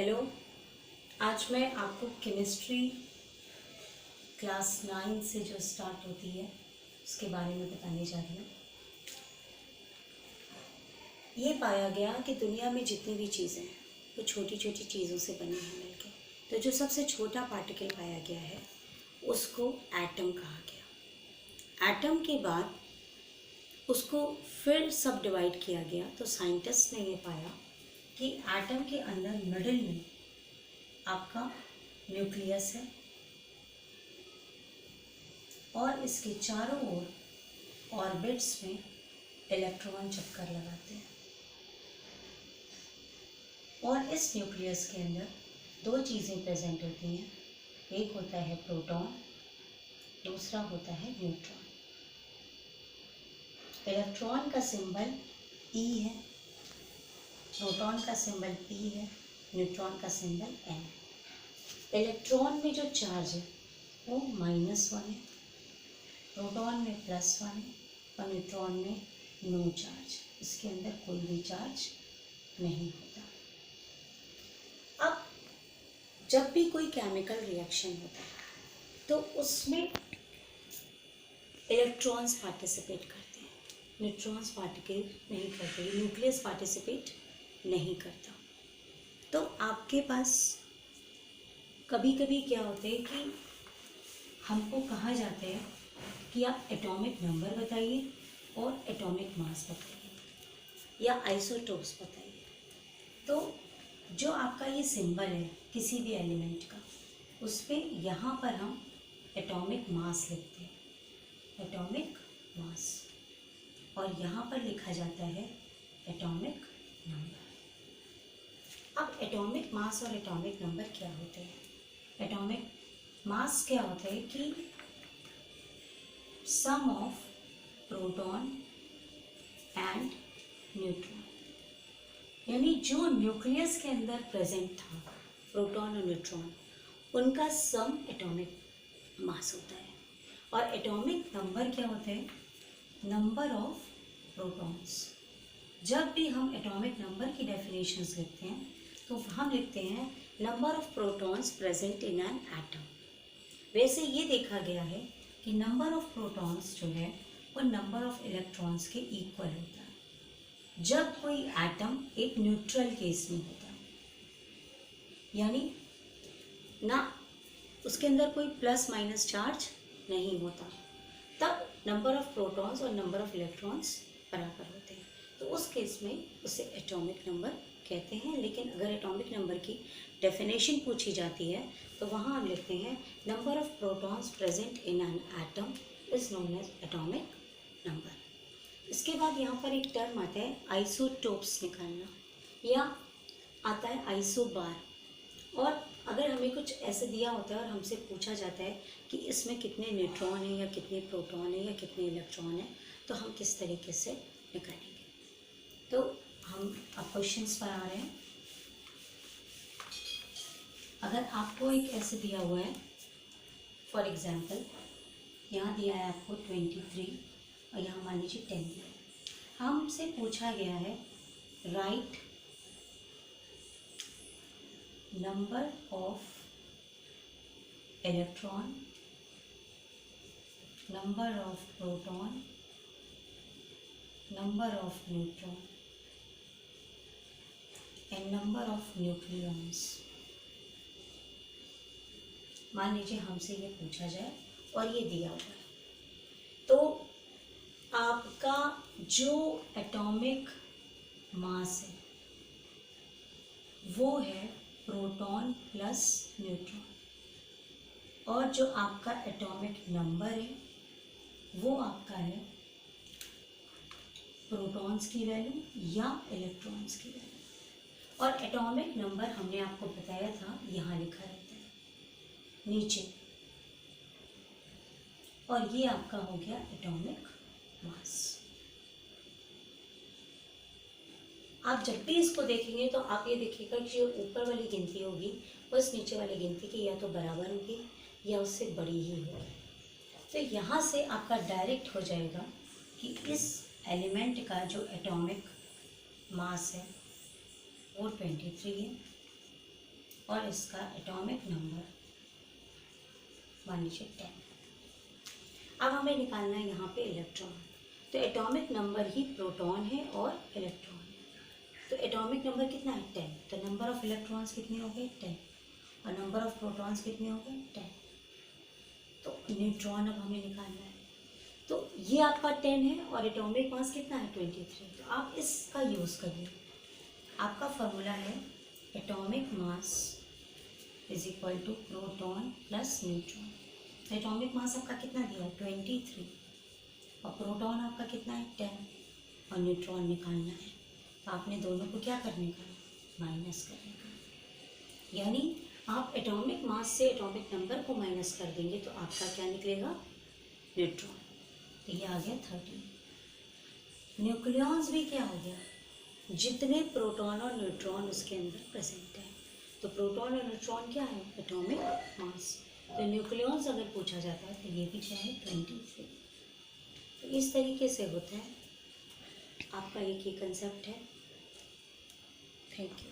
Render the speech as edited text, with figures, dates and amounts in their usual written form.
Hello. आज मैं आपको केमिस्ट्री क्लास 9 से जो स्टार्ट होती है उसके बारे में बताने जा रही हूँ। ये पाया गया कि दुनिया में जितनी भी चीज़ें हैं वो छोटी छोटी चीज़ों से बनी हैं मिलके। तो जो सबसे छोटा पार्टिकल पाया गया है उसको एटम कहा गया। एटम के बाद उसको फिर सब डिवाइड किया गया। तो साइंटिस्ट ने ये पाया कि एटम के अंदर मिडिल में आपका न्यूक्लियस है और इसके चारों ओर ऑर्बिट्स में इलेक्ट्रॉन चक्कर लगाते हैं। और इस न्यूक्लियस के अंदर दो चीज़ें प्रेजेंट होती हैं, एक होता है प्रोटॉन, दूसरा होता है न्यूट्रॉन। इलेक्ट्रॉन का सिंबल E है, प्रोटॉन का सिंबल P है, न्यूट्रॉन का सिंबल N है। इलेक्ट्रॉन में जो चार्ज है वो -1 है, प्रोटॉन में +1 है और न्यूट्रॉन में नो चार्ज, इसके अंदर कोई भी चार्ज नहीं होता। अब जब भी कोई केमिकल रिएक्शन होता है तो उसमें इलेक्ट्रॉन्स पार्टिसिपेट करते हैं, न्यूट्रॉन्स पार्टिसिपेट नहीं करते, न्यूक्लियस पार्टिसिपेट नहीं करता। तो आपके पास कभी कभी क्या होता है कि हमको कहा जाता है कि आप एटॉमिक नंबर बताइए और एटॉमिक मास बताइए या आइसोटोप्स बताइए। तो जो आपका ये सिंबल है किसी भी एलिमेंट का, उस पर यहाँ पर हम एटॉमिक मास लिखते हैं, एटॉमिक मास, और यहाँ पर लिखा जाता है एटॉमिक नंबर। अब एटॉमिक मास और एटॉमिक नंबर क्या होते हैं? एटॉमिक मास क्या होता है कि सम ऑफ प्रोटॉन एंड न्यूट्रॉन, यानी जो न्यूक्लियस के अंदर प्रेजेंट था प्रोटॉन और न्यूट्रॉन, उनका सम एटॉमिक मास होता है। और एटॉमिक नंबर क्या होता है? Number of protons. जब भी हम एटॉमिक नंबर की डेफिनेशंस लिखते हैं तो हम लिखते हैं number of protons present in an atom. वैसे ये देखा गया है कि नंबर ऑफ प्रोटॉन्स जो है वो नंबर ऑफ इलेक्ट्रॉन्स के इक्वल होता है जब कोई एटम एक न्यूट्रल केस में होता है, यानी ना उसके अंदर कोई प्लस माइनस चार्ज नहीं होता, तब नंबर ऑफ प्रोटॉन्स और नंबर ऑफ इलेक्ट्रॉन्स बराबर होते हैं। तो उस केस में उसे एटॉमिक नंबर कहते हैं। लेकिन अगर एटॉमिक नंबर की डेफिनेशन पूछी जाती है तो वहाँ हम लिखते हैं number of protons present in an atom is known as atomic number. इसके बाद यहाँ पर एक टर्म आता है आइसोटोप्स निकालना, या आता है आइसोबार। और अगर हमें कुछ ऐसे दिया होता है और हमसे पूछा जाता है कि इसमें कितने न्यूट्रॉन हैं या कितने प्रोटॉन हैं या कितने इलेक्ट्रॉन हैं, तो हम किस तरीके से निकालेंगे। तो हम अब क्वेश्चंस पर आ रहे हैं। अगर आपको एक ऐसे दिया हुआ है, फॉर एग्जांपल यहाँ दिया है आपको 23 और यहाँ मान लीजिए 10 दिया है, हमसे पूछा गया है right number of electron, number of proton, number of neutron and number of nucleons. मान लीजिए हमसे ये पूछा जाए और ये दिया हुआ है, तो आपका जो एटॉमिक मास है वो है प्रोटॉन प्लस न्यूट्रॉन, और जो आपका एटॉमिक नंबर है वो आपका है प्रोटॉन्स की वैल्यू या इलेक्ट्रॉन्स की वैल्यू। और एटॉमिक नंबर हमने आपको बताया था यहाँ लिखा रहता है नीचे, और ये आपका हो गया एटॉमिक मास। आप जब भी इसको देखेंगे तो आप ये देखिएगा कि जो ऊपर वाली गिनती होगी बस नीचे वाली गिनती की या तो बराबर होगी या उससे बड़ी ही होगी। तो यहाँ से आपका डायरेक्ट हो जाएगा कि इस एलिमेंट का जो एटॉमिक मास है वो 23 है और इसका एटॉमिक नंबर मान लीजिए 10। अब हमें निकालना है यहाँ पे इलेक्ट्रॉन। तो एटॉमिक नंबर ही प्रोटॉन है और इलेक्ट्रॉन है। तो एटॉमिक नंबर कितना है 10। तो नंबर ऑफ इलेक्ट्रॉन्स कितने हो गए 10 और नंबर ऑफ प्रोटॉन्स कितने हो गए 10। तो न्यूट्रॉन अब हमें निकालना है। तो ये आपका 10 है और एटॉमिक मास कितना है 23। तो आप इसका यूज़ करिए। आपका फॉर्मूला है atomic mass is equal to proton plus neutron. तो एटॉमिक मास आपका कितना दिया है 23 और प्रोटॉन आपका कितना है 10 और न्यूट्रॉन निकालना है। तो आपने दोनों को क्या करने का माइनस करने का। यानी आप एटॉमिक मास से एटॉमिक नंबर को माइनस कर देंगे तो आपका क्या निकलेगा न्यूट्रॉन। तो ये आ गया 13। न्यूक्लियॉन्स भी क्या हो गया जितने प्रोटॉन और न्यूट्रॉन उसके अंदर प्रेजेंट है। तो प्रोटॉन और न्यूट्रॉन क्या है एटॉमिक मास। तो न्यूक्लियॉन्स अगर पूछा जाता है तो ये भी क्या है 23। तो इस तरीके से होता है आपका एक ही कंसेप्ट है। Thank you.